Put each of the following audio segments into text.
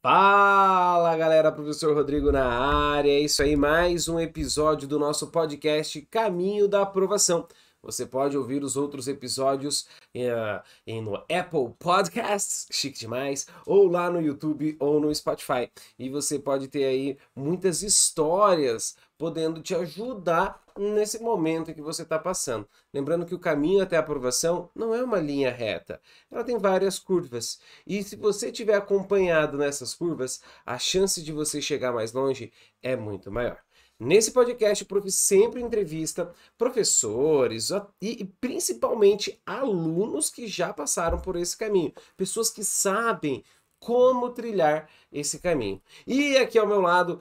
Fala galera, professor Rodrigo na área. É isso aí, mais um episódio do nosso podcast Caminho da Aprovação. Você pode ouvir os outros episódios no Apple Podcasts, chique demais, ou lá no YouTube ou no Spotify. E você pode ter aí muitas histórias podendo te ajudar nesse momento que você está passando. Lembrando que o caminho até a aprovação não é uma linha reta, ela tem várias curvas. E se você tiver acompanhado nessas curvas, a chance de você chegar mais longe é muito maior. Nesse podcast, o prof sempre entrevista professores e principalmente alunos que já passaram por esse caminho, pessoas que sabem como trilhar esse caminho. E aqui ao meu lado,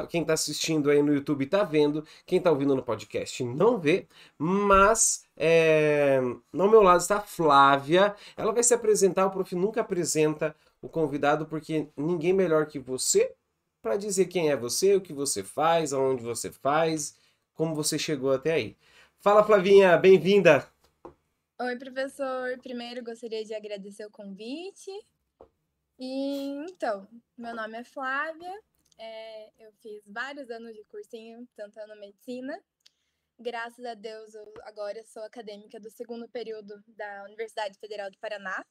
quem está assistindo aí no YouTube está vendo, quem está ouvindo no podcast não vê, mas ao meu lado está a Flávia. Ela vai se apresentar, o prof nunca apresenta o convidado porque ninguém melhor que você para dizer quem é você, o que você faz, aonde você faz, como você chegou até aí. Fala, Flavinha, bem-vinda! Oi, professor. Primeiro, gostaria de agradecer o convite. Então, meu nome é Flávia, eu fiz vários anos de cursinho tentando medicina. Graças a Deus, eu agora sou acadêmica do segundo período da Universidade Federal do Paraná.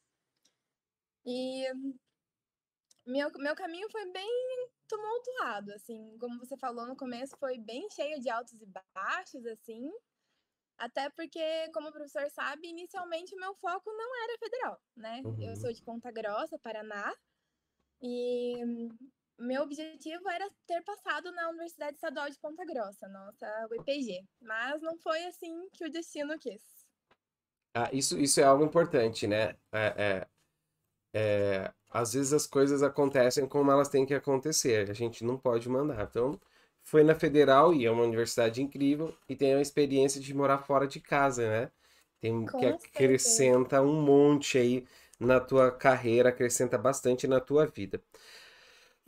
E meu caminho foi bem tumultuado, assim, como você falou no começo, foi bem cheio de altos e baixos, assim. Até porque, como o professor sabe, inicialmente o meu foco não era federal, né? Eu Uhum. sou de Ponta Grossa, Paraná, e meu objetivo era ter passado na Universidade Estadual de Ponta Grossa, nossa UEPG. Mas não foi assim que o destino quis. Ah, isso é algo importante, né? Às vezes as coisas acontecem como elas têm que acontecer, a gente não pode mandar. Então, foi na Federal e é uma universidade incrível e tem a experiência de morar fora de casa, né? Tem que Com certeza. acrescenta um monte aí na tua carreira, acrescenta bastante na tua vida.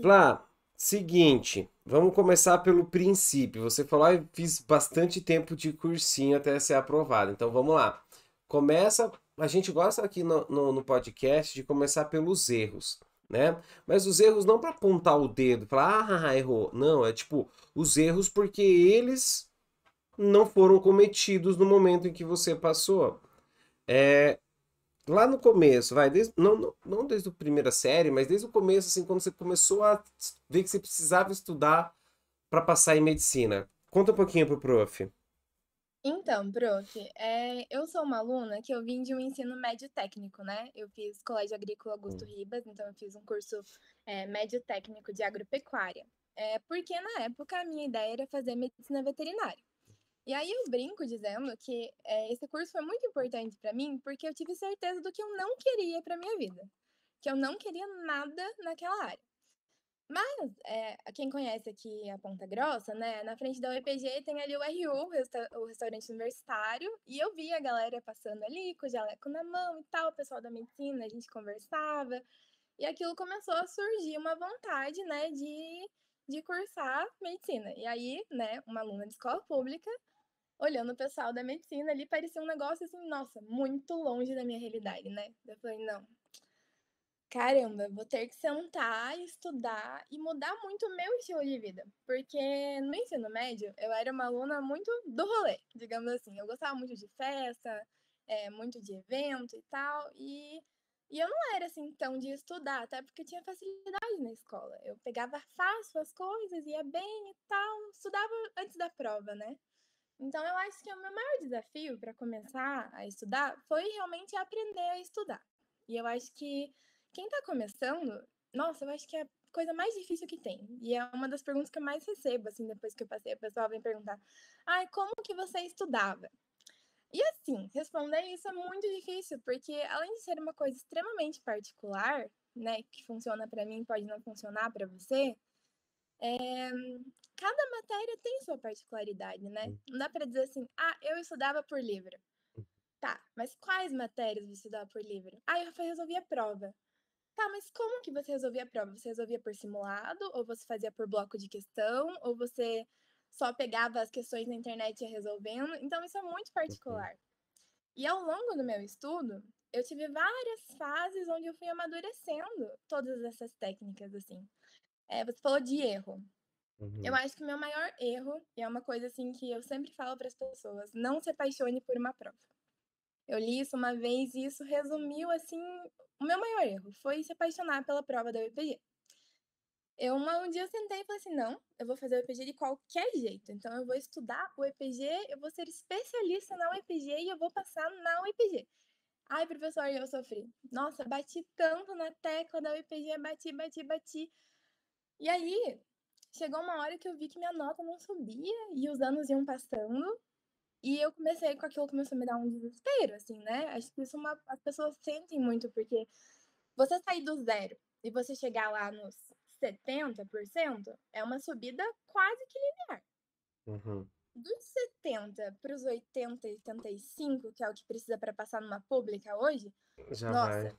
Flá, seguinte, vamos começar pelo princípio. Você falou, ah, eu fiz bastante tempo de cursinho até ser aprovado. Então vamos lá. Começa, a gente gosta aqui no podcast de começar pelos erros, né? Mas os erros não para apontar o dedo, falar, errou. Não, é tipo, os erros porque eles não foram cometidos no momento em que você passou. É, lá no começo, vai, não desde a primeira série, mas desde o começo, assim, quando você começou a ver que você precisava estudar para passar em medicina. Conta um pouquinho pro prof. Então, prof, eu sou uma aluna que eu vim de um ensino médio técnico, né? Eu fiz Colégio Agrícola Augusto Ribas, então eu fiz um curso médio técnico de agropecuária. Porque na época a minha ideia era fazer medicina veterinária. E aí eu brinco dizendo que esse curso foi muito importante para mim porque eu tive certeza do que eu não queria para minha vida, que eu não queria nada naquela área. Mas, quem conhece aqui a Ponta Grossa, né, na frente da UEPG tem ali o RU, o restaurante universitário, e eu vi a galera passando ali com o jaleco na mão e tal, o pessoal da medicina, a gente conversava, e aquilo começou a surgir uma vontade, né, de cursar medicina. E aí, né, uma aluna de escola pública, olhando o pessoal da medicina ali, parecia um negócio assim, nossa, muito longe da minha realidade, né? Eu falei, não, caramba, vou ter que sentar, estudar e mudar muito o meu estilo de vida. Porque no ensino médio, eu era uma aluna muito do rolê, digamos assim. Eu gostava muito de festa, muito de evento e tal. E eu não era assim tão de estudar, até porque eu tinha facilidade na escola. Eu pegava fácil as coisas, ia bem e tal, estudava antes da prova, né? Então eu acho que o meu maior desafio para começar a estudar foi realmente aprender a estudar. E eu acho que quem está começando, nossa, eu acho que é a coisa mais difícil que tem. E é uma das perguntas que eu mais recebo, assim, depois que eu passei, a pessoa vem perguntar: ai, como que você estudava? E assim, responder isso é muito difícil, porque além de ser uma coisa extremamente particular, né, que funciona para mim pode não funcionar para você, é, cada matéria tem sua particularidade, né? Não dá para dizer assim, ah, eu estudava por livro. Tá, mas quais matérias você estudava por livro? Ah, eu resolvia a prova. Tá, mas como que você resolvia a prova? Você resolvia por simulado? Ou você fazia por bloco de questão? Ou você só pegava as questões na internet e ia resolvendo? Então, isso é muito particular. E ao longo do meu estudo, eu tive várias fases onde eu fui amadurecendo todas essas técnicas, assim. Você falou de erro. Eu Uhum. acho que o meu maior erro, e é uma coisa, assim, que eu sempre falo para as pessoas: "Não se apaixone por uma prova". Eu li isso uma vez e isso resumiu, assim, o meu maior erro, foi se apaixonar pela prova da UEPG. Um dia eu sentei e falei assim: "Não, eu vou fazer o EPG de qualquer jeito, então eu vou estudar o EPG, eu vou ser especialista na UEPG e eu vou passar na UEPG". Ai, professor, eu sofri. Nossa, bati tanto na tecla da UEPG, bati, bati, bati. E aí, chegou uma hora que eu vi que minha nota não subia e os anos iam passando, e eu comecei com aquilo, começou a me dar um desespero, assim, né. Acho que isso as pessoas sentem muito, porque você sair do zero e você chegar lá nos 70% é uma subida quase que linear. Uhum. Dos 70 para os 80, 85, que é o que precisa para passar numa pública hoje, Já vai. nossa,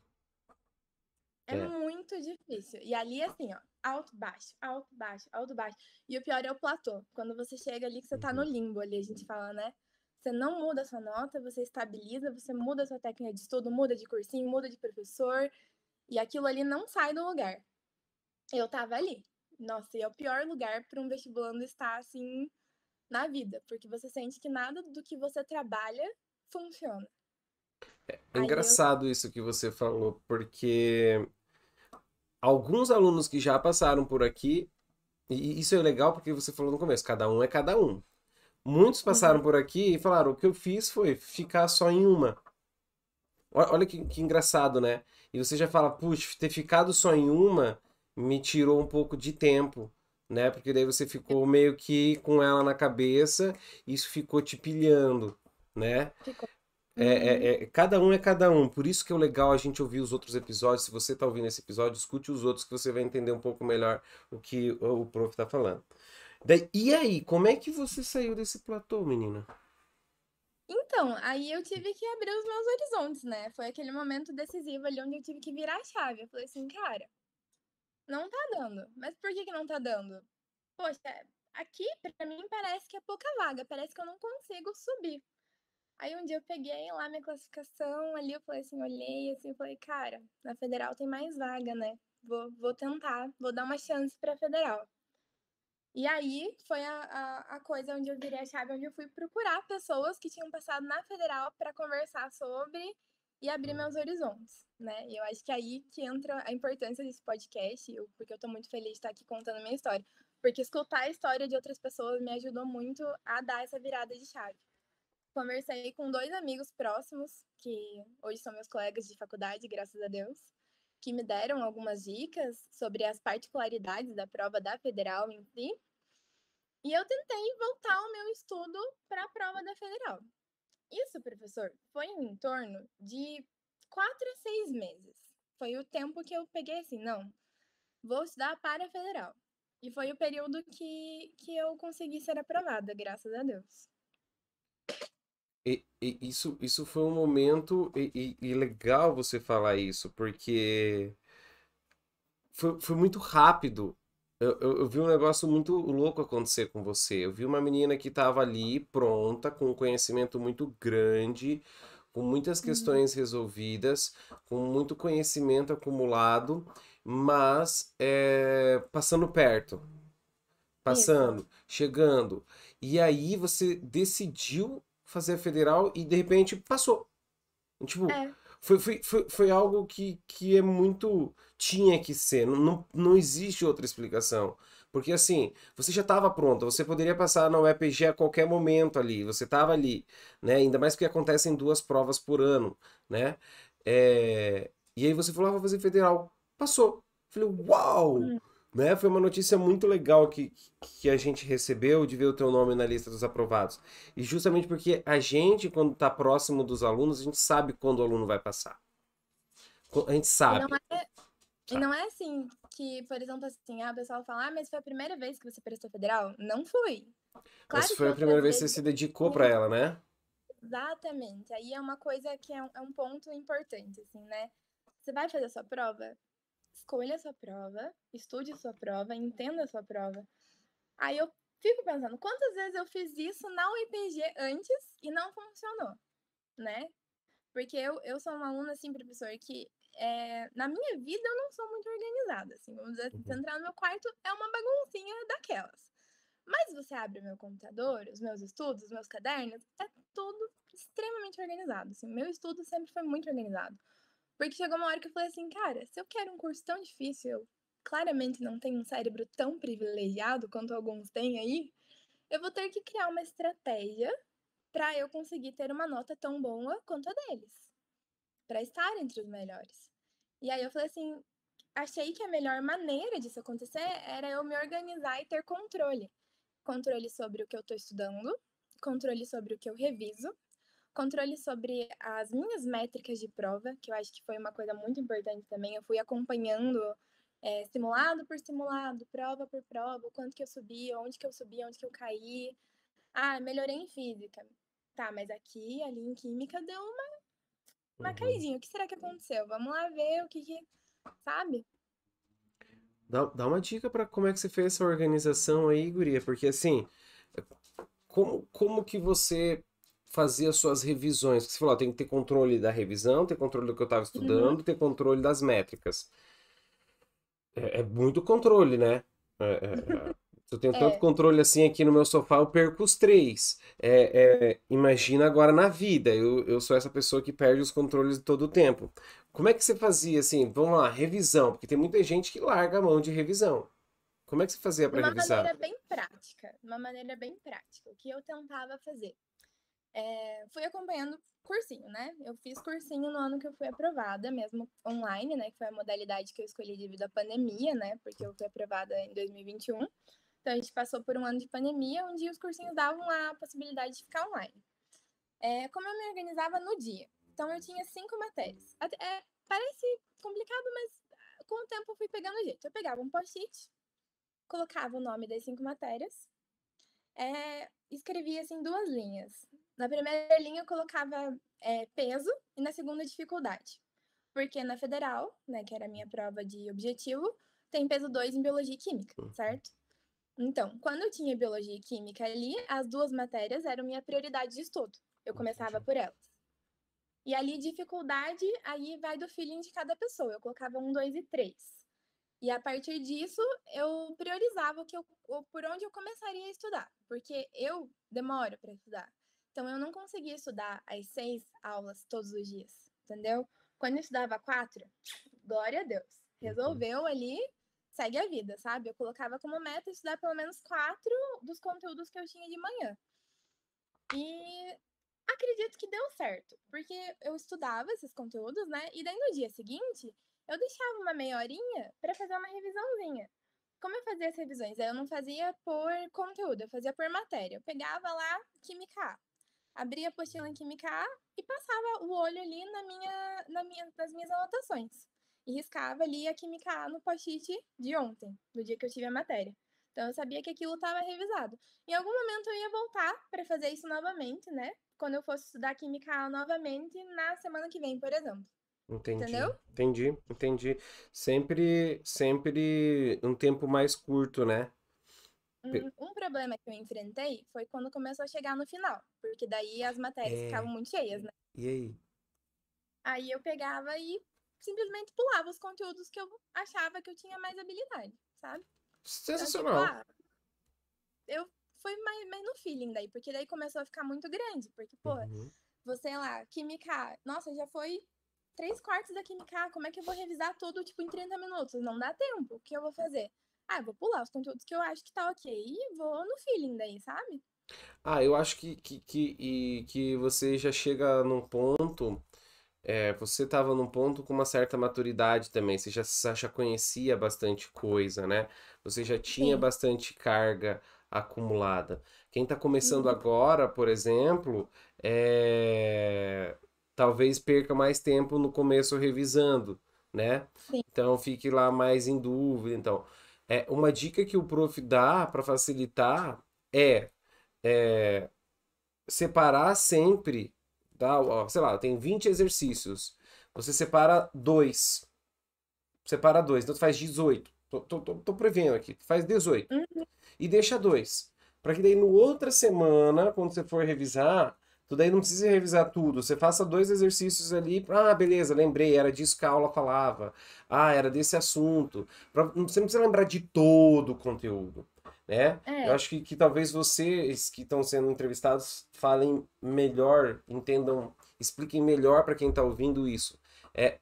é É. muito difícil. E ali, assim, ó, alto, baixo, alto, baixo, alto, baixo. E o pior é o platô. Quando você chega ali, que você tá no Uhum. limbo ali, a gente fala, né? Você não muda a sua nota, você estabiliza, você muda a sua técnica de estudo, muda de cursinho, muda de professor, e aquilo ali não sai do lugar. Eu estava ali. Nossa, e é o pior lugar para um vestibulando estar, assim, na vida, porque você sente que nada do que você trabalha funciona. É Aí eu engraçado isso que você falou, porque alguns alunos que já passaram por aqui, e isso é legal porque você falou no começo, cada um é cada um. Muitos passaram uhum. por aqui e falaram: o que eu fiz foi ficar só em uma. Olha que engraçado, né? E você já fala: puxa, ter ficado só em uma me tirou um pouco de tempo, né? Porque daí você ficou meio que com ela na cabeça, e isso ficou te pilhando, né? Ficou. Uhum. Cada um é cada um. Por isso que é legal a gente ouvir os outros episódios. Se você está ouvindo esse episódio, escute os outros que você vai entender um pouco melhor o que o prof está falando. E aí, como é que você saiu desse platô, menina? Então, aí eu tive que abrir os meus horizontes, né, foi aquele momento decisivo ali onde eu tive que virar a chave, eu falei assim: "Cara, não tá dando, mas por que que não tá dando? Poxa, aqui pra mim parece que é pouca vaga, parece que eu não consigo subir". Aí um dia eu peguei lá minha classificação ali, eu falei assim, olhei assim, eu falei: "Cara, na federal tem mais vaga, né, vou tentar, vou dar uma chance pra federal". E aí foi a coisa onde eu virei a chave, onde eu fui procurar pessoas que tinham passado na federal para conversar sobre e abrir meus horizontes, né. E eu acho que é aí que entra a importância desse podcast, porque eu tô muito feliz de estar aqui contando a minha história, porque escutar a história de outras pessoas me ajudou muito a dar essa virada de chave. Conversei com 2 amigos próximos, que hoje são meus colegas de faculdade, graças a Deus, que me deram algumas dicas sobre as particularidades da prova da federal em si, e eu tentei voltar o meu estudo para a prova da federal. Isso, professor, foi em torno de 4 a 6 meses. Foi o tempo que eu peguei assim: "Não, vou estudar para a federal". E foi o período que eu consegui ser aprovada, graças a Deus. Isso foi um momento e legal você falar isso, porque foi muito rápido. Eu vi um negócio muito louco acontecer com você. Eu vi uma menina que estava ali pronta, com um conhecimento muito grande, com muitas Uhum. questões resolvidas, com muito conhecimento acumulado, mas passando perto, Isso. passando, chegando. E aí você decidiu fazer a federal e de repente passou. Tipo, É. foi algo que é muito. Tinha que ser, não existe outra explicação. Porque assim, você já estava pronta, você poderia passar na UEPG a qualquer momento ali, você estava ali, né? Ainda mais porque acontecem 2 provas por ano, né? E aí você falou: vou fazer federal. Passou. Falei: uau! Hum. Né? Foi uma notícia muito legal que a gente recebeu de ver o teu nome na lista dos aprovados. E justamente porque a gente, quando está próximo dos alunos, a gente sabe quando o aluno vai passar. A gente E não sabe, é e sabe. não é assim que, por exemplo, assim, o pessoal fala: "Ah, mas foi a primeira vez que você prestou federal?". Não fui. Mas Claro que foi a outras primeira vez que você vezes se dedicou para sim, ela, né? exatamente. Aí é uma coisa que é um ponto importante, assim, né. Você vai fazer a sua prova, escolha a sua prova, estude a sua prova, entenda a sua prova. Aí eu fico pensando, quantas vezes eu fiz isso na UEPG antes e não funcionou, né. Porque eu sou uma aluna, assim, professor, que na minha vida eu não sou muito organizada, assim, vamos dizer assim, se Uhum. entrar no meu quarto é uma baguncinha daquelas. Mas você abre o meu computador, os meus estudos, os meus cadernos, é tudo extremamente organizado, assim, meu estudo sempre foi muito organizado. Porque chegou uma hora que eu falei assim: "Cara, se eu quero um curso tão difícil, eu claramente não tenho um cérebro tão privilegiado quanto alguns têm aí, eu vou ter que criar uma estratégia para eu conseguir ter uma nota tão boa quanto a deles, para estar entre os melhores". E aí eu falei assim, achei que a melhor maneira disso acontecer era eu me organizar e ter controle. Controle sobre o que eu estou estudando, controle sobre o que eu reviso, controle sobre as minhas métricas de prova, que eu acho que foi uma coisa muito importante também. Eu fui acompanhando simulado por simulado, prova por prova, o quanto que eu subi, onde que eu caí. Ah, melhorei em física. Tá, mas aqui, ali em química deu uma Uhum. caidinha. O que será que aconteceu? Vamos lá ver o que sabe? Dá uma dica para como é que você fez essa organização aí, guria, porque assim, como que você fazia suas revisões? Porque você falou, ó, tem que ter controle da revisão, ter controle do que eu estava Uhum. estudando, ter controle das métricas. É muito controle, né? Eu tenho tanto É, controle assim aqui no meu sofá, eu perco os três. Imagina agora na vida, eu sou essa pessoa que perde os controles todo o tempo. Como é que você fazia assim? Vamos lá, revisão, porque tem muita gente que larga a mão de revisão. Como é que você fazia de para uma revisar? maneira bem prática, uma maneira bem prática. O que eu tentava fazer? Fui acompanhando cursinho, né? Eu fiz cursinho no ano que eu fui aprovada, mesmo online, né? Que foi a modalidade que eu escolhi devido à pandemia, né? Porque eu fui aprovada em 2021. Então a gente passou por um ano de pandemia, onde os cursinhos davam a possibilidade de ficar online. Como eu me organizava no dia? Então eu tinha 5 matérias. Parece complicado, mas com o tempo eu fui pegando jeito. Eu pegava um post-it, colocava o nome das 5 matérias, escrevia assim 2 linhas. Na primeira linha eu colocava peso e na segunda dificuldade. Porque na federal, né, que era a minha prova de objetivo, tem peso 2 em biologia e química, certo? Então, quando eu tinha biologia e química ali, as 2 matérias eram minha prioridade de estudo. Eu começava Entendi. por elas. E ali, dificuldade, aí vai do feeling de cada pessoa. Eu colocava 1, 2 e 3. E a partir disso, eu priorizava por onde eu começaria a estudar, porque eu demoro para estudar. Então, eu não conseguia estudar as 6 aulas todos os dias, entendeu? Quando eu estudava 4, glória a Deus. Uhum. Resolveu ali, segue a vida, sabe? Eu colocava como meta estudar pelo menos 4 dos conteúdos que eu tinha de manhã. E acredito que deu certo, porque eu estudava esses conteúdos, né? E daí no dia seguinte, eu deixava uma meia horinha para fazer uma revisãozinha. Como eu fazia as revisões? Eu não fazia por conteúdo, eu fazia por matéria. Eu pegava lá Química A, abria a apostila em Química A e passava o olho ali nas minhas anotações. E riscava ali a Química A no post-it de ontem, do dia que eu tive a matéria. Então eu sabia que aquilo estava revisado. Em algum momento eu ia voltar para fazer isso novamente, né? Quando eu fosse estudar Química A novamente na semana que vem, por exemplo. Entendeu? Entendi. Sempre um tempo mais curto, né? Pe- Um problema que eu enfrentei foi quando começou a chegar no final, porque daí as matérias ficavam É, muito cheias, né? e aí? Aí eu pegava e simplesmente pulava os conteúdos que eu achava que eu tinha mais habilidade, sabe? Então, tipo, Sensacional. eu fui mais no feeling daí, porque daí começou a ficar muito grande. Porque, pô, Uhum. você lá, Química A, nossa, já foi 3/4 da Química A, como é que eu vou revisar tudo, tipo, em 30 minutos? Não dá tempo, o que eu vou fazer? Ah, eu vou pular os conteúdos que eu acho que tá ok e vou no feeling daí, sabe? Eu acho que você já chega num ponto. Você estava num ponto com uma certa maturidade também, você já conhecia bastante coisa, né? Você já tinha Sim. bastante carga acumulada. Quem está começando Uhum. agora, por exemplo, talvez perca mais tempo no começo revisando, né? Sim. Então fique lá mais em dúvida. Então, uma dica que o prof dá para facilitar é separar sempre, tá? Ó, sei lá, tem 20 exercícios. Você separa dois, então tu faz 18. Tô prevendo aqui, tu faz 18 Uhum. e deixa dois. Para que daí no outra semana, quando você for revisar, Tu daí não precisa revisar tudo. Você faça 2 exercícios ali. Ah, beleza, lembrei, era disso que a aula falava. Ah, era desse assunto. Você não precisa lembrar de todo o conteúdo, né? Eu É, acho que talvez vocês que estão sendo entrevistados falem melhor, entendam, expliquem melhor para quem está ouvindo isso. É,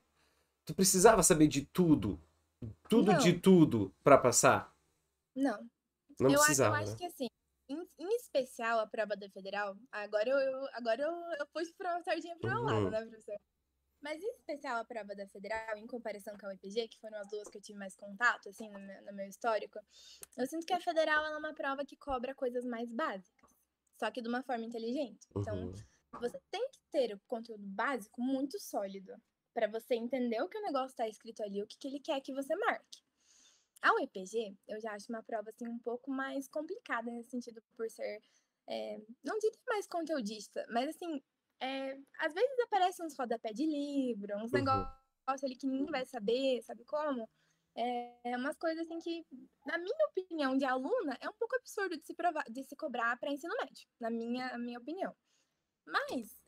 tu precisava saber de tudo, tudo de não, tudo para passar? não. Não Eu precisava, acho né? que assim, em especial a prova da federal, agora eu puxo pra uma sardinha pro meu lado, Uhum, né, professor? Mas em especial a prova da federal, em comparação com a UEPG, que foram as duas que eu tive mais contato, assim, no meu histórico, eu sinto que a federal ela é uma prova que cobra coisas mais básicas, só que de uma forma inteligente. Então, uhum, você tem que ter o conteúdo básico muito sólido para você entender o que o negócio está escrito ali, o que, que ele quer que você marque. A UEPG, eu já acho uma prova assim um pouco mais complicada nesse sentido por ser, não diria mais conteudista, mas assim, às vezes aparecem uns rodapé de livro, uns uhum, negócios ali que ninguém vai saber, sabe como? Umas coisas assim que, na minha opinião de aluna, é um pouco absurdo de se cobrar para ensino médio, na minha opinião. Mas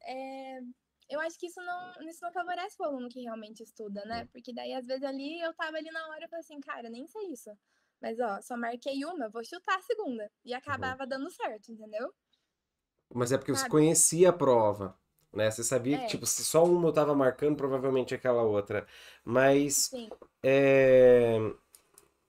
eu acho que isso não favorece o aluno que realmente estuda, né? Porque daí, às vezes, ali eu tava ali na hora e falei assim, cara, nem sei isso. Mas, ó, só marquei uma, vou chutar a segunda. E uhum. acabava dando certo, entendeu? Mas é porque você Sabe? conhecia a prova, né? Você sabia que, É, tipo, se só uma eu tava marcando, provavelmente aquela outra. Mas, sim. é...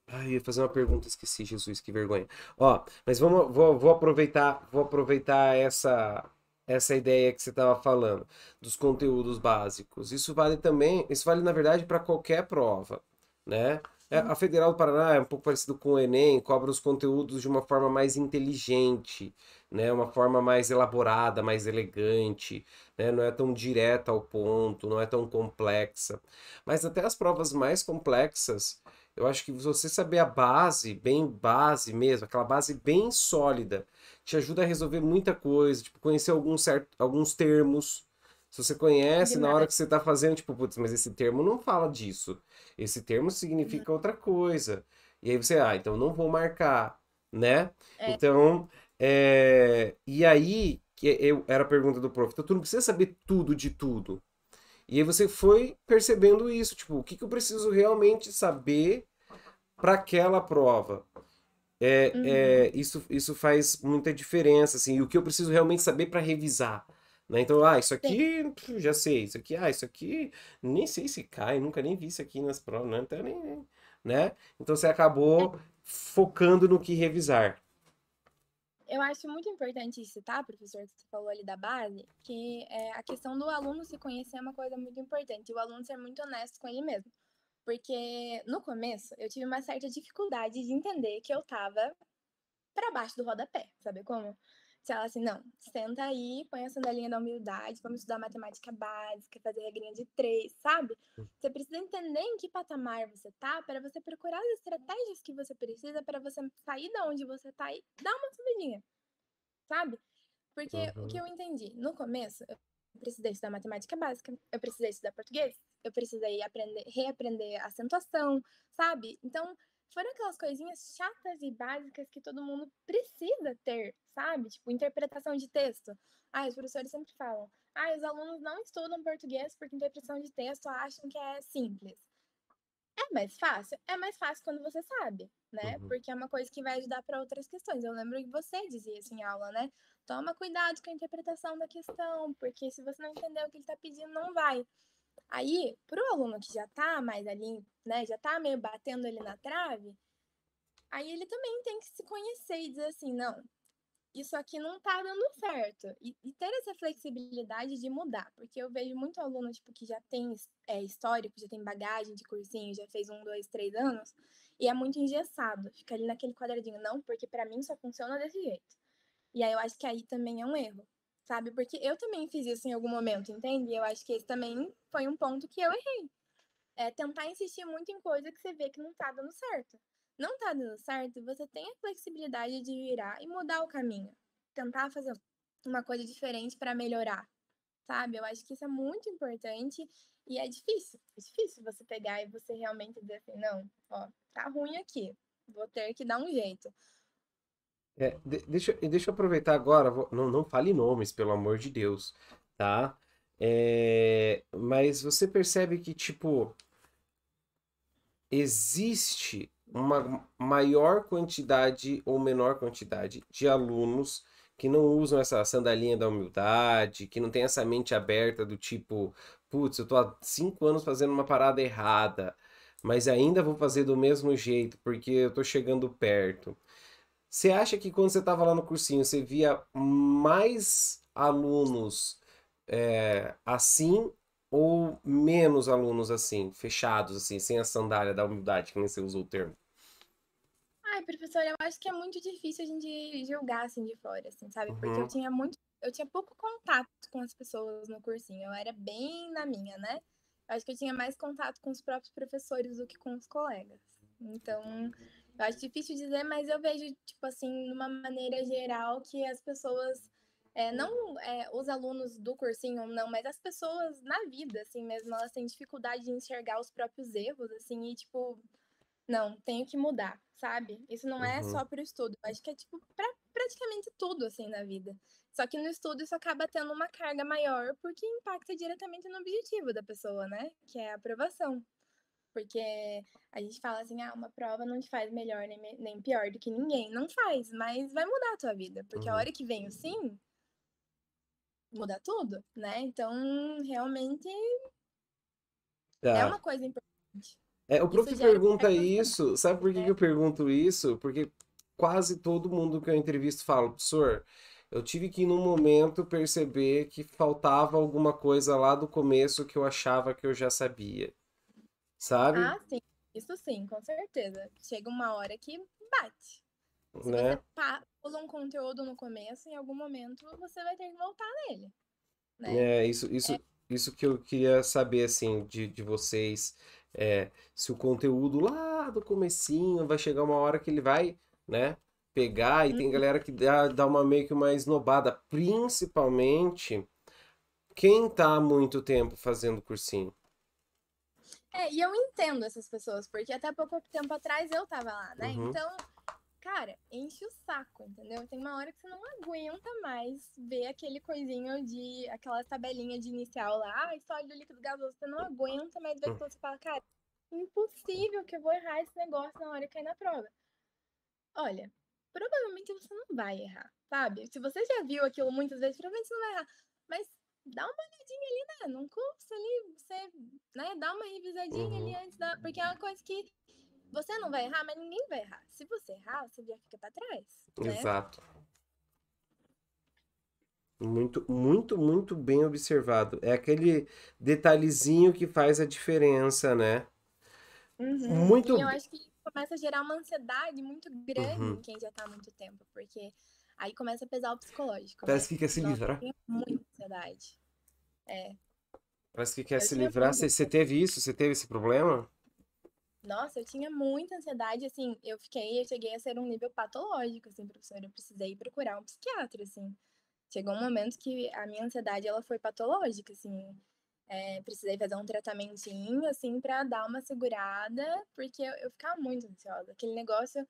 Ai, eu ia fazer uma pergunta, esqueci, Jesus, que vergonha. Ó, mas vou aproveitar essa ideia que você estava falando dos conteúdos básicos. Isso vale também, isso vale na verdade para qualquer prova, né? Uhum. A Federal do Paraná é um pouco parecido com o Enem, cobra os conteúdos de uma forma mais inteligente, né? Uma forma mais elaborada, mais elegante, né? Não é tão direta ao ponto, não é tão complexa. Mas até as provas mais complexas eu acho que você saber a base, bem base mesmo, aquela base bem sólida, te ajuda a resolver muita coisa, tipo, conhecer alguns termos. Se você conhece, na hora Demais. que você está fazendo, tipo, putz, mas esse termo não fala disso. Esse termo Uhum. significa outra coisa. E aí você, então não vou marcar, né? É, Então, e aí, era a pergunta do prof, então tu não precisa saber tudo de tudo. E aí você foi percebendo isso, tipo, o que que eu preciso realmente saber para aquela prova. uhum. Isso faz muita diferença, assim, e o que eu preciso realmente saber para revisar. Né? Então, isso Sim. aqui já sei, isso aqui nem sei se cai, nunca nem vi isso aqui nas provas, né? Então, né? Então você acabou focando no que revisar. Eu acho muito importante isso, tá, professor, que você falou ali da base, que a questão do aluno se conhecer é uma coisa muito importante, e o aluno ser muito honesto com ele mesmo. Porque no começo eu tive uma certa dificuldade de entender que eu tava para baixo do rodapé, sabe como? Se ela assim, não, senta aí, põe a sandalinha da humildade, vamos estudar matemática básica, fazer regrinha de três, sabe? Você precisa entender em que patamar você tá para você procurar as estratégias que você precisa para você sair da onde você tá e dar uma subidinha, sabe? Porque o que Uhum, eu entendi, no começo, eu precisei estudar matemática básica, eu precisei estudar português, eu precisei reaprender acentuação, sabe? Então, foram aquelas coisinhas chatas e básicas que todo mundo precisa ter, sabe? Tipo, interpretação de texto. Os professores sempre falam, os alunos não estudam português porque interpretação de texto acham que é simples. É mais fácil? É mais fácil quando você sabe, né? uhum, Porque é uma coisa que vai ajudar para outras questões. Eu lembro que você dizia isso em aula, né? Toma cuidado com a interpretação da questão, porque se você não entender o que ele está pedindo, não vai. Aí, para o aluno que já está mais ali, né, já está meio batendo ali na trave, aí ele também tem que se conhecer e dizer assim, não, isso aqui não tá dando certo. E ter essa flexibilidade de mudar, porque eu vejo muito aluno, tipo, que já tem histórico, já tem bagagem de cursinho, já fez 1, 2, 3 anos, e é muito engessado, fica ali naquele quadradinho, não, porque para mim só funciona desse jeito. E aí eu acho que aí também é um erro, sabe? Porque eu também fiz isso em algum momento, entende? E eu acho que esse também foi um ponto que eu errei. É tentar insistir muito em coisa que você vê que não tá dando certo. Não tá dando certo, você tem a flexibilidade de virar e mudar o caminho. Tentar fazer uma coisa diferente para melhorar, sabe? Eu acho que isso é muito importante e é difícil. É difícil você pegar e você realmente dizer assim, não, ó, tá ruim aqui. Vou ter que dar um jeito. Deixa eu aproveitar agora, não fale nomes, pelo amor de Deus, tá? Mas você percebe que, tipo, existe uma maior quantidade ou menor quantidade de alunos que não usam essa sandalinha da humildade, que não tem essa mente aberta do tipo, putz, eu tô há 5 anos fazendo uma parada errada, mas ainda vou fazer do mesmo jeito porque eu tô chegando perto. Você acha que quando você estava lá no cursinho, você via mais alunos assim ou menos alunos assim, fechados, assim, sem a sandália da humildade, que nem você usou o termo? Ai, professora, eu acho que é muito difícil a gente julgar assim de fora, assim, sabe? Porque Uhum, eu tinha pouco contato com as pessoas no cursinho. Eu era bem na minha, né? Eu acho que eu tinha mais contato com os próprios professores do que com os colegas. Então, eu acho difícil dizer, mas eu vejo, tipo assim, numa maneira geral, que as pessoas, não os alunos do cursinho, não, mas as pessoas na vida, assim mesmo, elas têm dificuldade de enxergar os próprios erros, assim, e tipo, não, tenho que mudar, sabe? Isso não é uhum. só pro estudo, eu acho que é tipo pra praticamente tudo assim na vida. Só que no estudo isso acaba tendo uma carga maior porque impacta diretamente no objetivo da pessoa, né? Que é a aprovação. Porque a gente fala assim, ah, uma prova não te faz melhor nem pior do que ninguém. Não faz, mas vai mudar a tua vida. Porque a Uhum. hora que vem o sim, muda tudo, né? Então, realmente é Tá. uma coisa importante. O Isso prof gera pergunta certa isso, sabe por que que ansiedade, eu pergunto isso? Porque quase todo mundo que eu entrevisto fala, professor, eu tive que, num momento, perceber que faltava alguma coisa lá do começo que eu achava que eu já sabia, sabe? ah, sim. Isso sim, com certeza. Chega uma hora que bate. Se você Né? pula um conteúdo no começo, em algum momento você vai ter que voltar nele, né? É, isso que eu queria saber, assim, de vocês, se o conteúdo lá do comecinho vai chegar uma hora que ele vai, né, pegar, e tem Uhum. galera que dá uma meio que uma esnobada, principalmente quem tá há muito tempo fazendo cursinho. E eu entendo essas pessoas, porque até pouco tempo atrás eu tava lá, né? Uhum, Então, cara, enche o saco, entendeu? Tem uma hora que você não aguenta mais ver aquele coisinho de, aquela tabelinha de inicial lá, ah, história do líquido gasoso, você não aguenta mais ver aquilo, você fala, cara, impossível que eu vou errar esse negócio na hora que cair na prova. Olha, provavelmente você não vai errar, sabe? Se você já viu aquilo muitas vezes, provavelmente você não vai errar. Mas dá uma olhadinha ali, né? Não custa ali você, né, dá uma revisadinha ali uhum, antes da. Porque é uma coisa que você não vai errar, mas ninguém vai errar. Se você errar, você já fica pra trás, né? exato. Muito, muito, muito bem observado. É aquele detalhezinho que faz a diferença, né? Uhum. E eu Muito. acho que começa a gerar uma ansiedade muito grande Uhum. em quem já tá há muito tempo, porque aí começa a pesar o psicológico, né? Parece que quer se Nossa, eu livrar. tinha muita ansiedade. É, Parece que quer eu se tinha livrar. muita Você ansiedade. teve isso? Você teve esse problema? Nossa, eu tinha muita ansiedade, assim, eu cheguei a ser um nível patológico, assim, professora, eu precisei procurar um psiquiatra, assim. Chegou um momento que a minha ansiedade, ela foi patológica, assim, precisei fazer um tratamentinho, assim, pra dar uma segurada, porque eu ficava muito ansiosa. Aquele negócio,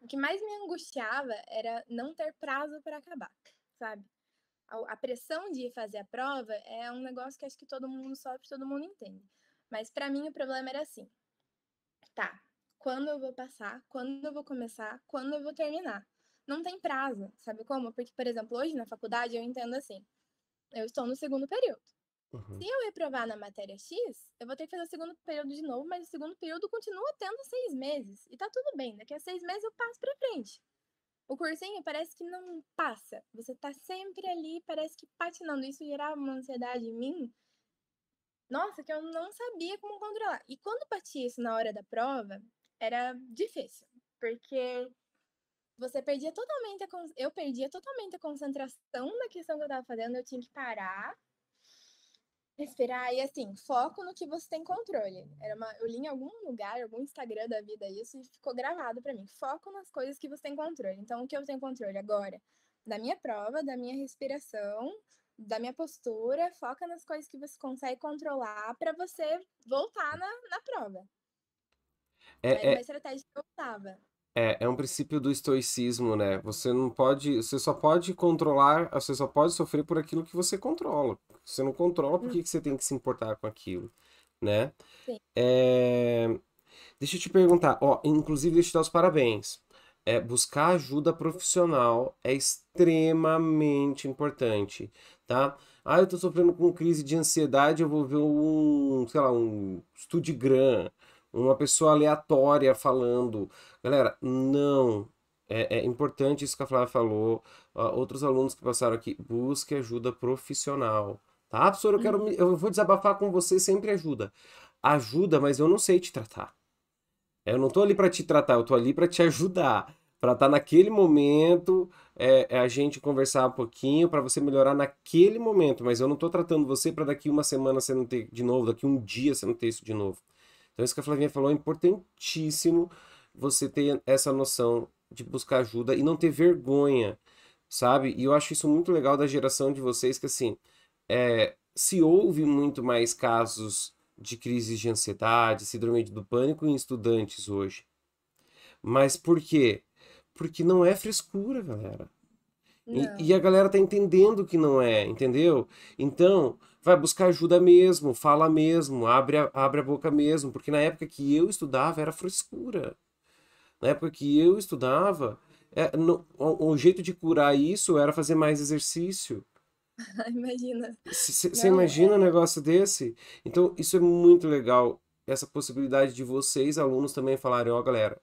o que mais me angustiava era não ter prazo para acabar, sabe? A pressão de fazer a prova é um negócio que acho que todo mundo sofre, todo mundo entende. Mas pra mim o problema era assim, tá, quando eu vou passar, quando eu vou começar, quando eu vou terminar. Não tem prazo, sabe como? Porque, por exemplo, hoje na faculdade eu entendo assim, eu estou no segundo período. Se Uhum. eu reprovar na matéria X, eu vou ter que fazer o segundo período de novo, mas o segundo período continua tendo 6 meses. E tá tudo bem, daqui a 6 meses eu passo pra frente. O cursinho parece que não passa. Você tá sempre ali, parece que patinando. Isso gerava uma ansiedade em mim, nossa, que eu não sabia como controlar. E quando batia isso na hora da prova, era difícil, porque você perdia totalmente eu perdia totalmente a concentração na questão que eu estava fazendo, eu tinha que parar, respirar e assim, foco no que você tem controle. Eu li em algum lugar, algum Instagram da vida isso e ficou gravado para mim. Foco nas coisas que você tem controle. Então, o que eu tenho controle agora? Da minha prova, da minha respiração, da minha postura, foca nas coisas que você consegue controlar para você voltar na prova. É, Era uma é, estratégia que eu usava. É um princípio do estoicismo, né? Você só pode controlar, você só pode sofrer por aquilo que você controla. Se você não controla, por Hum, que que você tem que se importar com aquilo, né? Sim. É, deixa eu te perguntar, ó, inclusive deixa eu te dar os parabéns. Buscar ajuda profissional é extremamente importante, tá? Ah, eu tô sofrendo com crise de ansiedade, eu vou ver sei lá, um Studigram, uma pessoa aleatória falando. Galera, não. É importante isso que a Flávia falou. Outros alunos que passaram aqui, busque ajuda profissional. Tá, professor, Uhum. eu vou desabafar com você, sempre ajuda. Ajuda, mas eu não sei te tratar. Eu não tô ali para te tratar, eu tô ali para te ajudar, para estar naquele momento, a gente conversar um pouquinho para você melhorar naquele momento, mas eu não tô tratando você para daqui uma semana você não ter de novo, daqui um dia você não ter isso de novo. Então isso que a Flavinha falou é importantíssimo você ter essa noção de buscar ajuda e não ter vergonha, sabe? E eu acho isso muito legal da geração de vocês que assim, se ouve muito mais casos de crises de ansiedade, síndrome do pânico em estudantes hoje. Mas por quê? Porque não é frescura, galera. E a Não. galera tá entendendo que não é, entendeu? Então, vai buscar ajuda mesmo, fala mesmo, abre a boca mesmo, porque na época que eu estudava era frescura. Na época que eu estudava, o jeito de curar isso era fazer mais exercício. Imagina. Você Não, imagina um negócio desse? Então, isso é muito legal. Essa possibilidade de vocês, alunos, também falarem: ó, galera,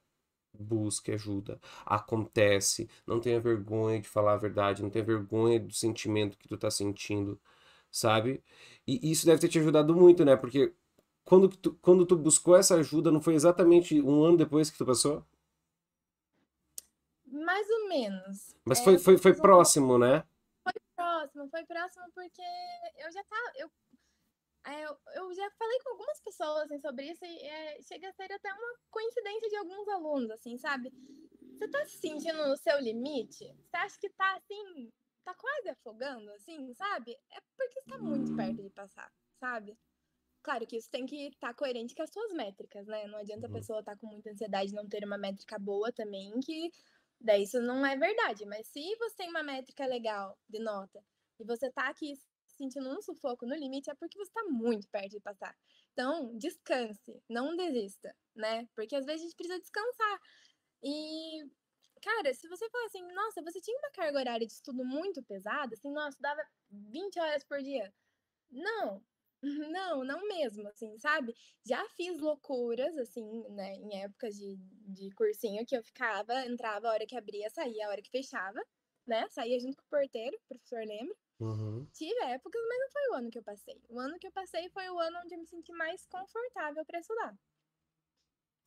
busque ajuda. Acontece. Não tenha vergonha de falar a verdade. Não tenha vergonha do sentimento que tu tá sentindo, sabe? E isso deve ter te ajudado muito, né? Porque quando tu buscou essa ajuda, não foi exatamente um ano depois que tu passou? mais ou menos. Mas Eu foi fiz um pouco próximo, né? foi próximo porque eu já tava, eu já falei com algumas pessoas assim, sobre isso e chega a ser até uma coincidência de alguns alunos, assim, sabe? Você tá se sentindo no seu limite? Você acha que tá assim, tá quase afogando, assim, sabe? É porque está muito perto de passar, sabe? Claro que isso tem que estar coerente com as suas métricas, né? Não adianta a Uhum. pessoa estar com muita ansiedade e não ter uma métrica boa também, que daí isso não é verdade. Mas se você tem uma métrica legal de nota e você tá aqui sentindo um sufoco no limite, é porque você tá muito perto de passar. Então, descanse, não desista, né? Porque às vezes a gente precisa descansar. E, cara, se você falar assim, nossa, você tinha uma carga horária de estudo muito pesada, assim, nossa, dava 20 horas por dia. Não, não mesmo, assim, sabe? Já fiz loucuras, assim, né, em épocas de cursinho que eu ficava, entrava a hora que abria, saía a hora que fechava, né? Saía junto com o porteiro, o professor lembra. Uhum. Tive épocas, mas não foi o ano que eu passei. O ano que eu passei foi o ano onde eu me senti mais confortável para estudar.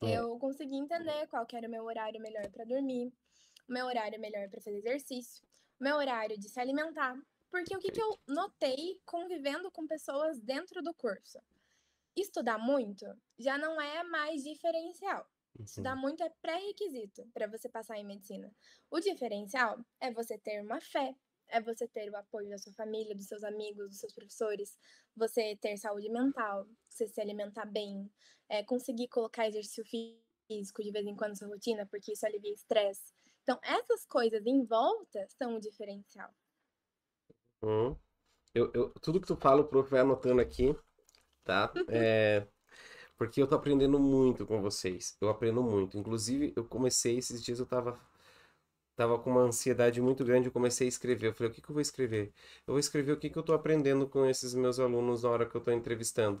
É. Eu consegui entender qual que era o meu horário melhor para dormir, o meu horário melhor para fazer exercício, o meu horário de se alimentar. Porque o que, que Perfeito. eu notei convivendo com pessoas dentro do curso? Estudar muito já não é mais diferencial. Estudar Uhum. muito é pré-requisito para você passar em medicina. O diferencial é você ter uma fé, é você ter o apoio da sua família, dos seus amigos, dos seus professores, você ter saúde mental, você se alimentar bem, conseguir colocar exercício físico de vez em quando na sua rotina, porque isso alivia estresse. Então, essas coisas em volta são o diferencial. Uhum. Tudo que tu fala, o prof vai anotando aqui, tá? Porque eu tô aprendendo muito com vocês. Eu aprendo muito. Inclusive, eu comecei esses dias, tava com uma ansiedade muito grande, eu comecei a escrever. Eu falei, o que que eu vou escrever? Eu vou escrever o que que eu tô aprendendo com esses meus alunos na hora que eu tô entrevistando.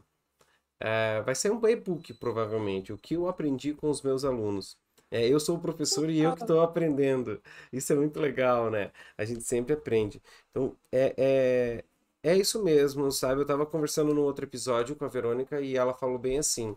Vai ser um e-book, provavelmente, o que eu aprendi com os meus alunos. Eu sou o professor e eu que estou aprendendo. Isso é muito legal, né? A gente sempre aprende. Então, é isso mesmo, sabe? Eu estava conversando no outro episódio com a Verônica e ela falou bem assim.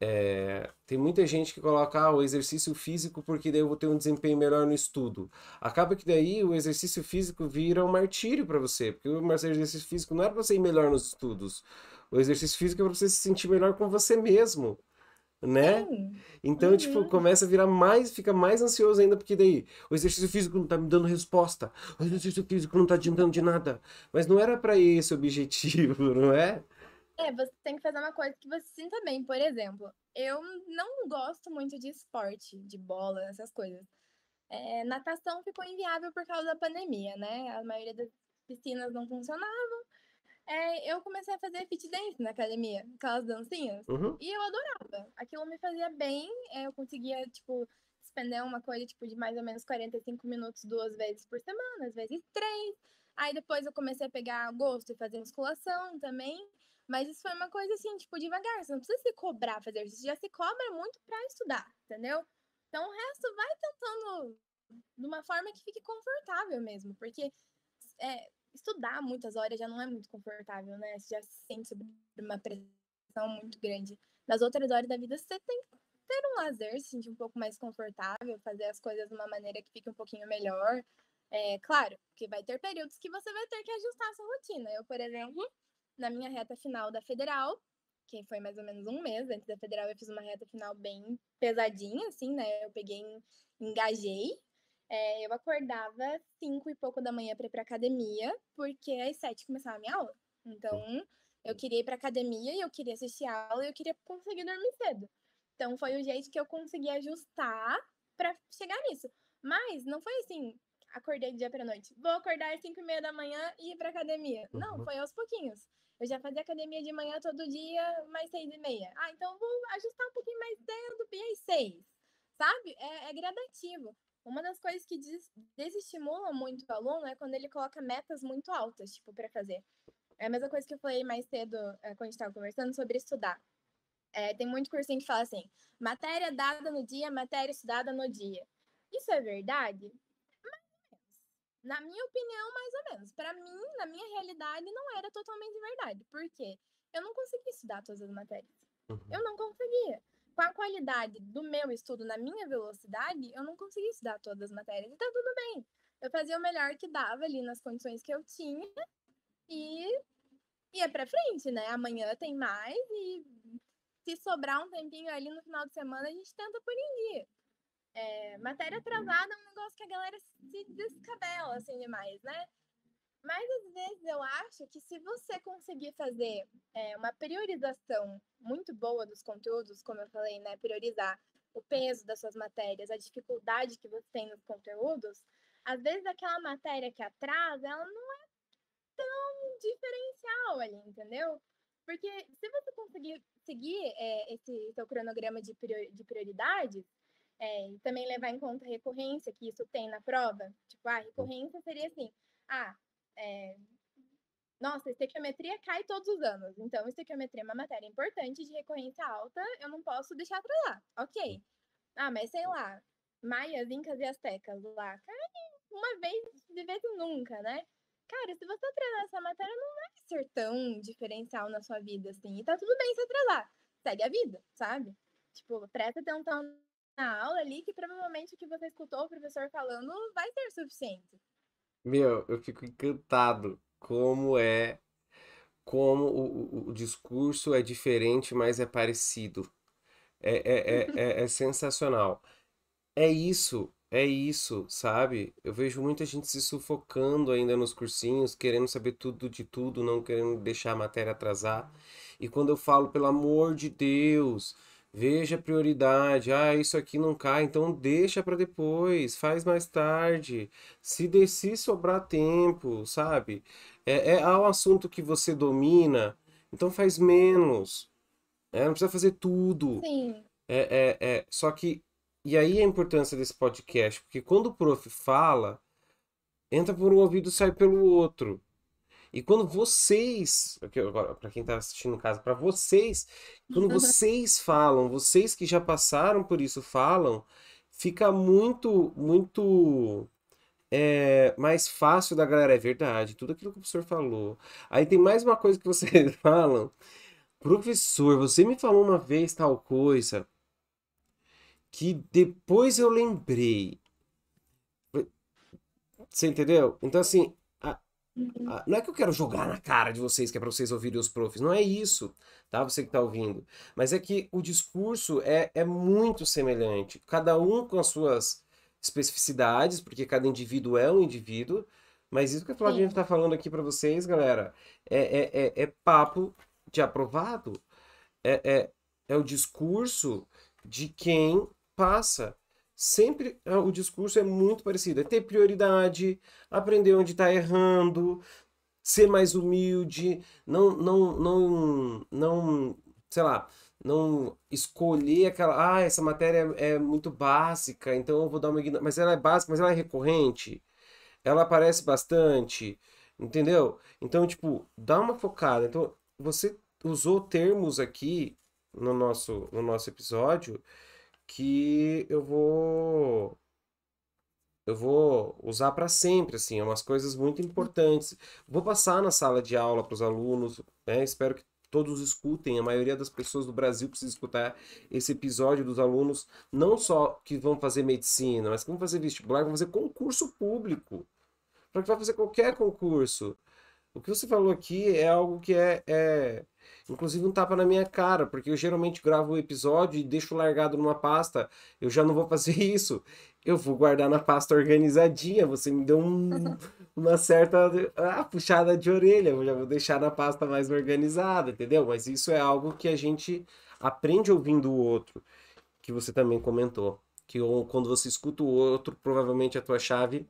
é, tem muita gente que coloca o exercício físico porque daí eu vou ter um desempenho melhor no estudo. Acaba que daí o exercício físico vira um martírio para você, porque o exercício físico não é para você ir melhor nos estudos. O exercício físico é para você se sentir melhor com você mesmo, né? Sim. Então, tipo, Uhum. começa a virar mais, fica mais ansioso ainda, porque daí o exercício físico não tá me dando resposta, o exercício físico não tá adiantando de nada. Mas não era para esse o objetivo, não é? Você tem que fazer uma coisa que você sinta bem. Por exemplo, eu não gosto muito de esporte, de bola, essas coisas. Natação ficou inviável por causa da pandemia, né? A maioria das piscinas não funcionavam. Eu comecei a fazer fit dance na academia, aquelas dancinhas, Uhum, e eu adorava. Aquilo me fazia bem, eu conseguia, tipo, despender uma coisa, tipo, de mais ou menos 45 minutos 2 vezes por semana, às vezes 3. Aí depois eu comecei a pegar gosto e fazer musculação também, mas isso foi uma coisa assim, tipo, devagar, você não precisa se cobrar fazer exercício, já se cobra muito pra estudar, entendeu? Então o resto vai tentando de uma forma que fique confortável mesmo, porque estudar muitas horas já não é muito confortável, né? Você já se sente sob uma pressão muito grande. Nas outras horas da vida, você tem que ter um lazer, se sentir um pouco mais confortável, fazer as coisas de uma maneira que fique um pouquinho melhor. Claro, que vai ter períodos que você vai ter que ajustar a sua rotina. Eu, por exemplo, na minha reta final da federal, que foi mais ou menos um mês antes da federal, eu fiz uma reta final bem pesadinha, assim, né? Eu engajei. Eu acordava 5 e pouco da manhã para ir pra academia, porque às 7 começava a minha aula. Então, eu queria ir pra academia e eu queria assistir a aula e eu queria conseguir dormir cedo. Então, foi o jeito que eu consegui ajustar para chegar nisso. Mas não foi assim, acordei do dia pra noite. Vou acordar às 5 e meia da manhã e ir pra academia. Não, uhum. foi aos pouquinhos. Eu já fazia academia de manhã todo dia, mais 6 e meia. Então vou ajustar um pouquinho mais cedo e às 6. Sabe? É gradativo. Uma das coisas que desestimula muito o aluno é quando ele coloca metas muito altas, tipo, para fazer. É a mesma coisa que eu falei mais cedo, quando a gente estava conversando sobre estudar. Tem muito cursinho que fala assim: matéria dada no dia, matéria estudada no dia. Isso é verdade? Na minha opinião, mais ou menos. Para mim, na minha realidade, não era totalmente verdade. Por quê? Eu não conseguia estudar todas as matérias. Uhum. Eu não conseguia. Com a qualidade do meu estudo na minha velocidade, eu não conseguia estudar todas as matérias. E tá tudo bem. Eu fazia o melhor que dava ali nas condições que eu tinha e ia pra frente, né? Amanhã tem mais e se sobrar um tempinho ali no final de semana, a gente tenta por em dia. Matéria atrasada é um negócio que a galera se descabela assim demais, né? Mas às vezes eu acho que se você conseguir fazer uma priorização muito boa dos conteúdos, como eu falei, né? Priorizar o peso das suas matérias, a dificuldade que você tem nos conteúdos, às vezes aquela matéria que atrasa, ela não é um diferencial ali, entendeu? Porque se você conseguir seguir esse seu cronograma de prioridades, e também levar em conta a recorrência que isso tem na prova, tipo, a recorrência seria assim, é, nossa, estequiometria cai todos os anos, então estequiometria é uma matéria importante de recorrência alta, eu não posso deixar atrasar, ok. Mas sei lá, maias, incas e astecas lá, cai uma vez de vez em nunca, né? Cara, se você treinar essa matéria, não vai ser tão diferencial na sua vida, assim. E tá tudo bem se atrasar. Segue a vida, sabe? Tipo, presta atenção na aula ali, que provavelmente o que você escutou o professor falando vai ser suficiente. Meu, eu fico encantado como o discurso é diferente, mas é parecido. É sensacional. É isso, sabe? Eu vejo muita gente se sufocando ainda nos cursinhos, querendo saber tudo de tudo, não querendo deixar a matéria atrasar. E quando eu falo, pelo amor de Deus, veja a prioridade. Ah, isso aqui não cai, então deixa para depois, faz mais tarde. Se sobrar tempo, sabe? É um assunto que você domina, então faz menos. Não precisa fazer tudo. Sim. Só que, e aí a importância desse podcast, porque quando o prof fala, entra por um ouvido e sai pelo outro. E quando vocês, agora, para quem está assistindo em casa, para vocês, quando vocês falam, vocês que já passaram por isso falam, fica muito mais fácil da galera. É verdade, tudo aquilo que o professor falou. Aí tem mais uma coisa que vocês falam. Professor, você me falou uma vez tal coisa que depois eu lembrei. Você entendeu? Então, assim, não é que eu quero jogar na cara de vocês, que é pra vocês ouvirem os profs. Não é isso, tá? Você que tá ouvindo. Mas é que o discurso é muito semelhante. Cada um com as suas especificidades, porque cada indivíduo é um indivíduo. Mas isso que a Claudinha Sim. tá falando aqui pra vocês, galera, é papo de aprovado é o discurso de quem passa. Sempre o discurso é muito parecido. É ter prioridade, aprender onde está errando, ser mais humilde, sei lá, não escolher aquela, essa matéria é muito básica, então eu vou dar uma ignorância. Mas ela é básica, mas ela é recorrente, ela aparece bastante, entendeu? Então, tipo, dá uma focada. Então, você usou termos aqui no nosso episódio que eu vou usar para sempre, assim, é umas coisas muito importantes. Vou passar na sala de aula para os alunos, né? Espero que todos escutem. A maioria das pessoas do Brasil precisa escutar esse episódio dos alunos, não só que vão fazer medicina, mas que vão fazer vestibular, vão fazer concurso público, para que vai fazer qualquer concurso. O que você falou aqui é algo que inclusive um tapa na minha cara, porque eu geralmente gravo o episódio e deixo largado numa pasta. Eu já não vou fazer isso. Eu vou guardar na pasta organizadinha. Você me deu uma certa puxada de orelha. Eu já vou deixar na pasta mais organizada, entendeu? Mas isso é algo que a gente aprende ouvindo o outro, que você também comentou. Que quando você escuta o outro, provavelmente a tua chave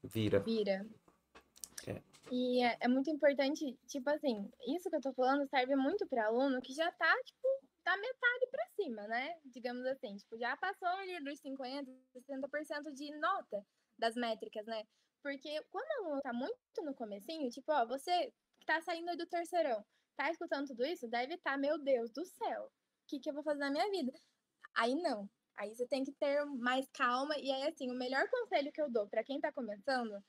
vira. Vira. É. E é muito importante, tipo assim, isso que eu tô falando serve muito para aluno que já tá, tipo, da metade para cima, né? Digamos assim, tipo, já passou ali dos 50, 60% de nota das métricas, né? Porque quando o aluno tá muito no comecinho, tipo, ó, você que tá saindo do terceirão, tá escutando tudo isso, deve estar, meu Deus do céu, o que eu vou fazer na minha vida? Aí não. Aí você tem que ter mais calma. E aí, assim, o melhor conselho que eu dou para quem tá começando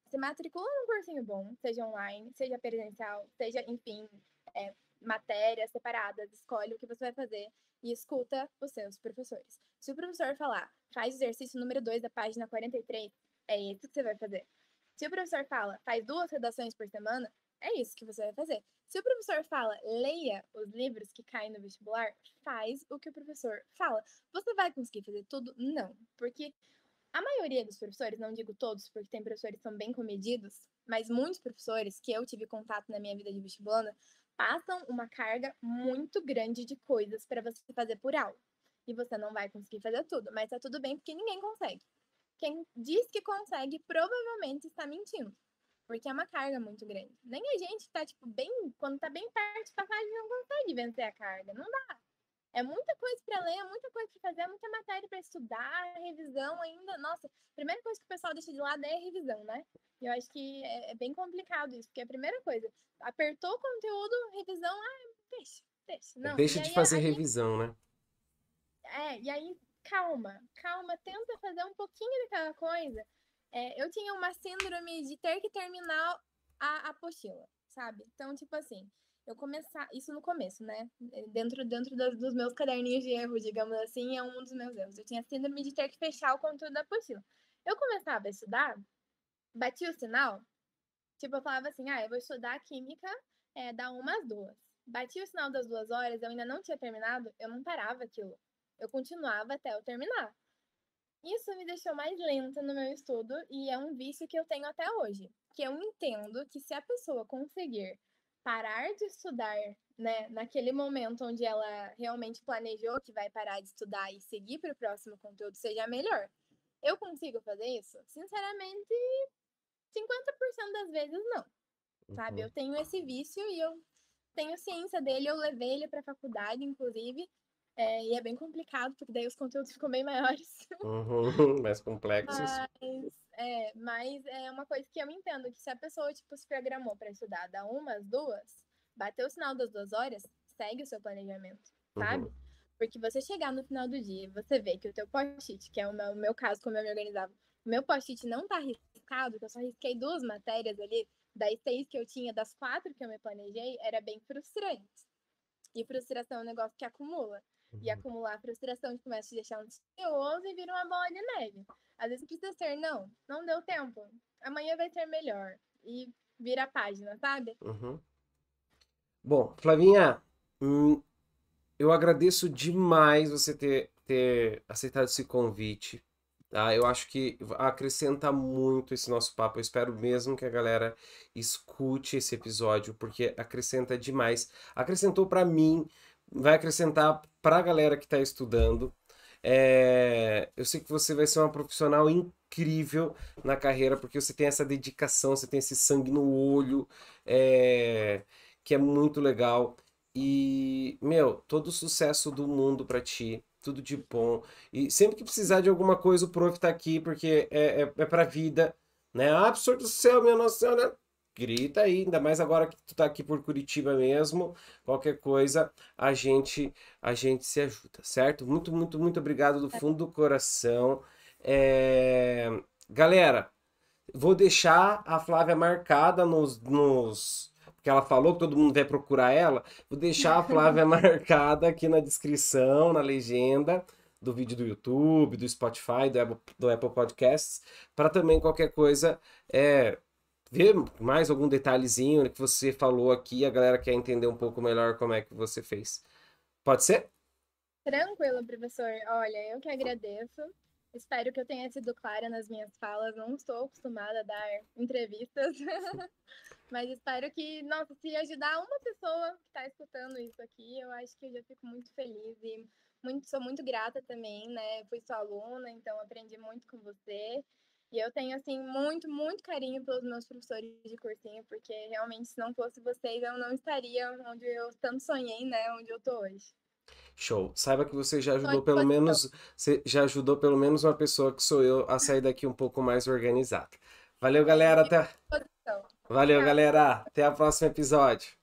se matricula num cursinho bom, seja online, seja presencial, seja, enfim, matérias separadas, escolhe o que você vai fazer e escuta os seus professores. Se o professor falar, faz o exercício número 2 da página 43, é esse que você vai fazer. Se o professor fala, faz 2 redações por semana, é isso que você vai fazer. Se o professor fala, leia os livros que caem no vestibular, faz o que o professor fala. Você vai conseguir fazer tudo? Não, porque a maioria dos professores, não digo todos, porque tem professores que são bem comedidos, mas muitos professores que eu tive contato na minha vida de vestibulanda passam uma carga muito grande de coisas para você fazer por aula. E você não vai conseguir fazer tudo, mas tá tudo bem porque ninguém consegue. Quem diz que consegue provavelmente está mentindo, porque é uma carga muito grande. Nem a gente tá tipo bem, quando tá bem perto de passar, a gente não consegue vencer a carga, não dá. É muita coisa para ler, é muita coisa para fazer, é muita matéria para estudar, revisão ainda. Nossa, a primeira coisa que o pessoal deixa de lado é a revisão, né? E eu acho que é bem complicado isso, porque a primeira coisa, apertou o conteúdo, revisão, deixa. Não, Deixa de fazer revisão, né? e aí, calma, tenta fazer um pouquinho de cada coisa. Eu tinha uma síndrome de ter que terminar a apostila, sabe? Então, tipo assim, eu começar, isso no começo, né? Dentro dos meus caderninhos de erro, digamos assim, é um dos meus erros. Eu tinha síndrome de ter que fechar o conteúdo da apostila. Eu começava a estudar, batia o sinal, tipo, eu falava assim, eu vou estudar química da 1 às 2. Batia o sinal das 2 horas, eu ainda não tinha terminado, eu não parava aquilo. Eu continuava até eu terminar. Isso me deixou mais lenta no meu estudo e é um vício que eu tenho até hoje. Que eu entendo que se a pessoa conseguir parar de estudar, né, naquele momento onde ela realmente planejou que vai parar de estudar e seguir para o próximo conteúdo, seja melhor. Eu consigo fazer isso? Sinceramente, 50% das vezes não, sabe? Eu tenho esse vício e eu tenho ciência dele, eu levei ele para a faculdade, inclusive, e é bem complicado, porque daí os conteúdos ficam bem maiores. Mais complexos. Mas é uma coisa que eu entendo, que se a pessoa, tipo, se programou para estudar da 1 às 2, bateu o sinal das 2 horas, segue o seu planejamento, sabe? Porque você chegar no final do dia, você vê que o teu post-it, que é o meu caso, como eu me organizava, o meu post-it não tá riscado, que eu só risquei 2 matérias ali, das 6 que eu tinha, das 4 que eu me planejei, era bem frustrante. E frustração é um negócio que acumula. E acumular frustração começa a te deixar ansioso e vira uma bola de neve. Às vezes precisa ser, não deu tempo. Amanhã vai ser melhor. E vira a página, sabe? Bom, Flavinha, eu agradeço demais você ter aceitado esse convite. tá? Eu acho que acrescenta muito esse nosso papo. Eu espero mesmo que a galera escute esse episódio, porque acrescenta demais. Acrescentou para mim, vai acrescentar para a galera que está estudando. Eu sei que você vai ser uma profissional incrível na carreira, porque você tem essa dedicação, você tem esse sangue no olho, que é muito legal. E, meu, todo o sucesso do mundo para ti, tudo de bom. E sempre que precisar de alguma coisa, o prof tá aqui, porque é pra vida, né? Ah, professor do céu, minha nossa senhora, grita aí, ainda mais agora que tu tá aqui por Curitiba mesmo. Qualquer coisa, a gente se ajuda, certo? Muito, muito, muito obrigado do fundo do coração. É, Galera, vou deixar a Flávia marcada porque ela falou que todo mundo vai procurar ela. Vou deixar a Flávia marcada aqui na descrição, na legenda do vídeo do YouTube, do Spotify, do Apple Podcasts, para também qualquer coisa ver mais algum detalhezinho que você falou aqui, a galera quer entender um pouco melhor como é que você fez. Pode ser? Tranquilo, professor. Olha, eu que agradeço. Espero que eu tenha sido clara nas minhas falas. Não estou acostumada a dar entrevistas, mas espero que, nossa, se ajudar uma pessoa que está escutando isso aqui, eu acho que eu já fico muito feliz e sou muito grata também, né? Fui sua aluna, então aprendi muito com você. E eu tenho, assim, muito, muito carinho pelos meus professores de cursinho, porque realmente, se não fosse vocês, eu não estaria onde eu tanto sonhei, né? Onde eu tô hoje. Show. Saiba que você já Estou à ajudou pelo disposição. menos, você já ajudou pelo menos uma pessoa que sou eu a sair daqui um pouco mais organizada. Valeu, galera. Fico à disposição. Valeu, Tchau. galera. Até o próximo episódio.